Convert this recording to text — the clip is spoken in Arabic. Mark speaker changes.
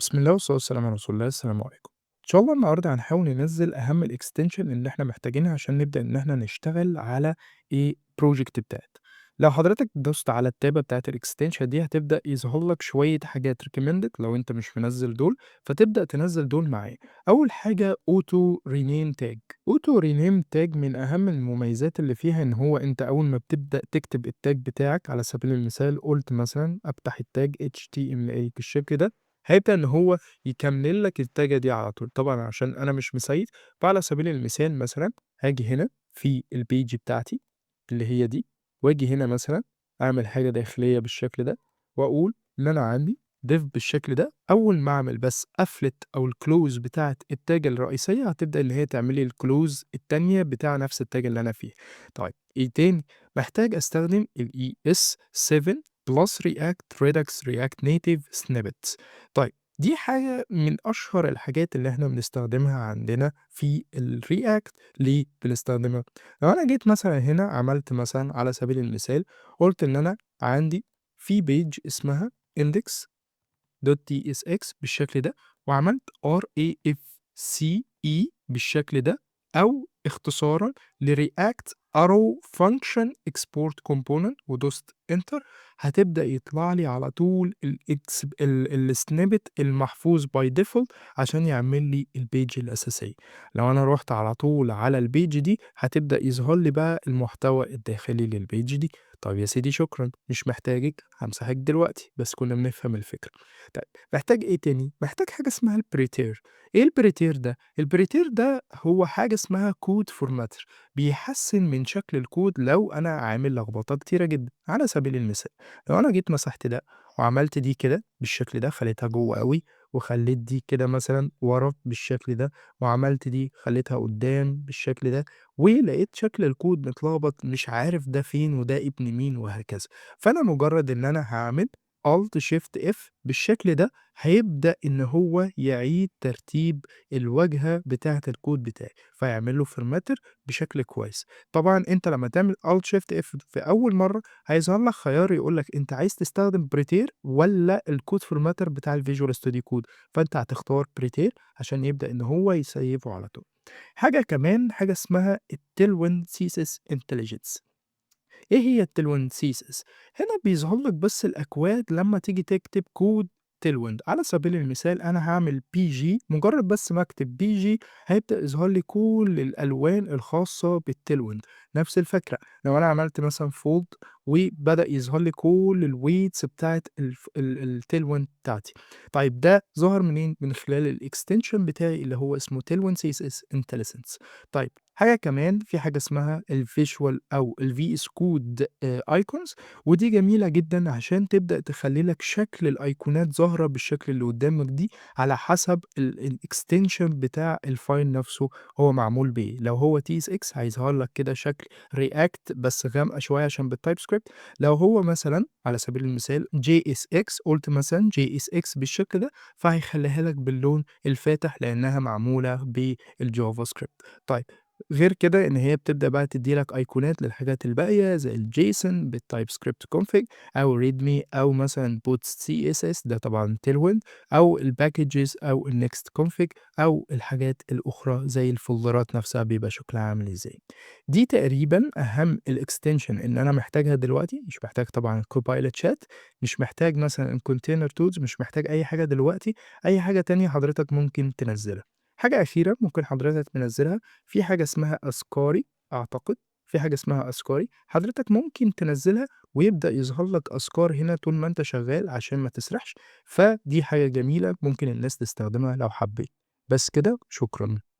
Speaker 1: بسم الله والصلاة والسلام على رسول الله، السلام عليكم. إن شاء الله النهارده هنحاول ننزّل أهم الextension اللي إحنا محتاجينها عشان نبدأ إن إحنا نشتغل على project بتاعِك. لو حضرتك دوست على التابة بتاعة الextension دي هتبدأ يظهر لك شوية حاجات recommended لو أنت مش منزّل دول، فتبدأ تنزّل دول معايا. أول حاجة auto rename tag. auto rename tag من أهم المميزات اللي فيها إن هو أنت أول ما بتبدأ تكتب الtag بتاعك على سبيل المثال قُلت مثلًا أفتح الtag HTML بالشكل ده، هيبدأ إن هو يكمّل لك التاجة دي على طول، طبعًا عشان أنا مش مسيّف، فعلى سبيل المثال مثلًا هاجي هنا في الpage بتاعتي اللي هي دي، وآجي هنا مثلًا أعمل حاجة داخلية بالشكل ده، وأقول إن أنا عندي div بالشكل ده، أول ما أعمل بس قفلة أو الclose بتاعة التاجة الرئيسية، هتبدأ إن هي تعمل لي الclose التانية بتاع نفس التاجة اللي أنا فيها. طيب إيه تاني؟ محتاج أستخدم الES7 plus React Redux React Native Snippets. طيب دي حاجة من أشهر الحاجات اللي إحنا بنستخدمها عندنا في الReact. ليه بنستخدمها؟ لو أنا جيت مثلًا هنا عملت مثلًا على سبيل المثال قُلت إن أنا عندي في page اسمها index.tsx بالشكل ده، وعملت RAFCE بالشكل ده، أو اختصارًا لReact Arrow Function Export Component ودوست Enter، هتبدأ يطلع لي على طول الsnippet المحفوظ by default عشان يعمل لي الpage الأساسية. لو أنا رُحت على طول على الpage دي، هتبدأ يظهر لي بقى المحتوى الداخلي للpage دي. طب يا سيدي شكرًا، مش محتاجِك، هامسحِك دلوقتي، بس كنا بنفهم الفكرة. طيب محتاج إيه تاني؟ محتاج حاجة اسمها الpreter. إيه الpreter ده؟ الpreter ده هو حاجة اسمها code formatter، بيحسّن من شكل الكود لو أنا عامل لخبطة كتيرة جدًا. على سبيل المثال، لو أنا جيت مسحت ده وعملت دي كده بالشكل ده، خليتها جوّه أوي، وخلّيت دي كده مثلًا ورا بالشكل ده، وعملت دي خليتها قدّام بالشكل ده، ولقيت شكل الكود متلخبط مش عارف ده فين وده ابن مين وهكذا. فأنا مجرد إن أنا هاعمل Alt Shift F بالشكل ده، هيبدأ إن هو يعيد ترتيب الواجهة بتاعة الكود بتاعي، فيعمل له formatter بشكل كويس. طبعًا أنت لمّا تعمل Alt Shift F في أول مرّة، هيظهر لك خيار يقول لك أنت عايز تستخدم Preter والّا الcode formatter بتاع الVisual Studio Code، فأنت هتختار Preter عشان يبدأ إن هو يسيّفه على طول. حاجة كمان، حاجة اسمها الTailwind CSS Intelligence. إيه هي الTailwind CSS؟ هنا بيظهر لك بس الأكواد لمّا تيجي تكتب كود Tailwind. على سبيل المثال أنا هاعمل PG، مجرد بس ما أكتب PG هيبدأ يظهر لي كل الألوان الخاصة بالTailwind. نفس الفكرة، لو أنا عملت مثلًا Fold وبدأ يظهر لي كل الweights بتاعة الTailwind بتاعتي. طيب ده ظهر منين؟ من خلال الextension بتاعي اللي هو اسمه Tailwind CSS Intelligence. طيب حاجة كمان، في حاجة اسمها الvisual أو الVS Code icons، ودي جميلة جدًا عشان تبدأ تخلّي لك شكل الأيقونات ظاهرة بالشكل اللي قدّامك دي، على حسب الextension بتاع الفايل نفسه هو معمول بإيه. لو هو TSX هيظهر لك كده شكل React بس غامقة شوية عشان بالTypeScript. لو هو مثلًا على سبيل المثال JSX، قُلت مثلًا JSX بالشكل ده، فهيخلّيها لك باللون الفاتح لإنها معمولة بالJavaScript. طيب غير كده إن هي بتبدأ بقى تدّي لك أيقونات للحاجات الباقية زي الJSON بالTypeScript config، أو readme، أو مثلًا bootcss ده طبعًا tailwind، أو الpackages أو الnext config، أو الحاجات الأخرى زي الفولدرات نفسها بيبقى شكلها عامل إزاي. دي تقريبًا أهم الextension اللي أنا محتاجها دلوقتي. مش محتاج طبعًا الcopilot chat، مش محتاج مثلًا الcontainer tools، مش محتاج أي حاجة دلوقتي. أي حاجة تانية حضرتك ممكن تنزّلها. حاجة أخيرة ممكن حضرتك تنزّلها، في حاجة اسمها Ascari أعتقد، في حاجة اسمها Ascari حضرتك ممكن تنزّلها ويبدأ يظهر لك أذكار هنا طول ما أنت شغال عشان ما تسرحش. فدي حاجة جميلة ممكن الناس تستخدمها لو حبّيت. بس كده، شكرًا.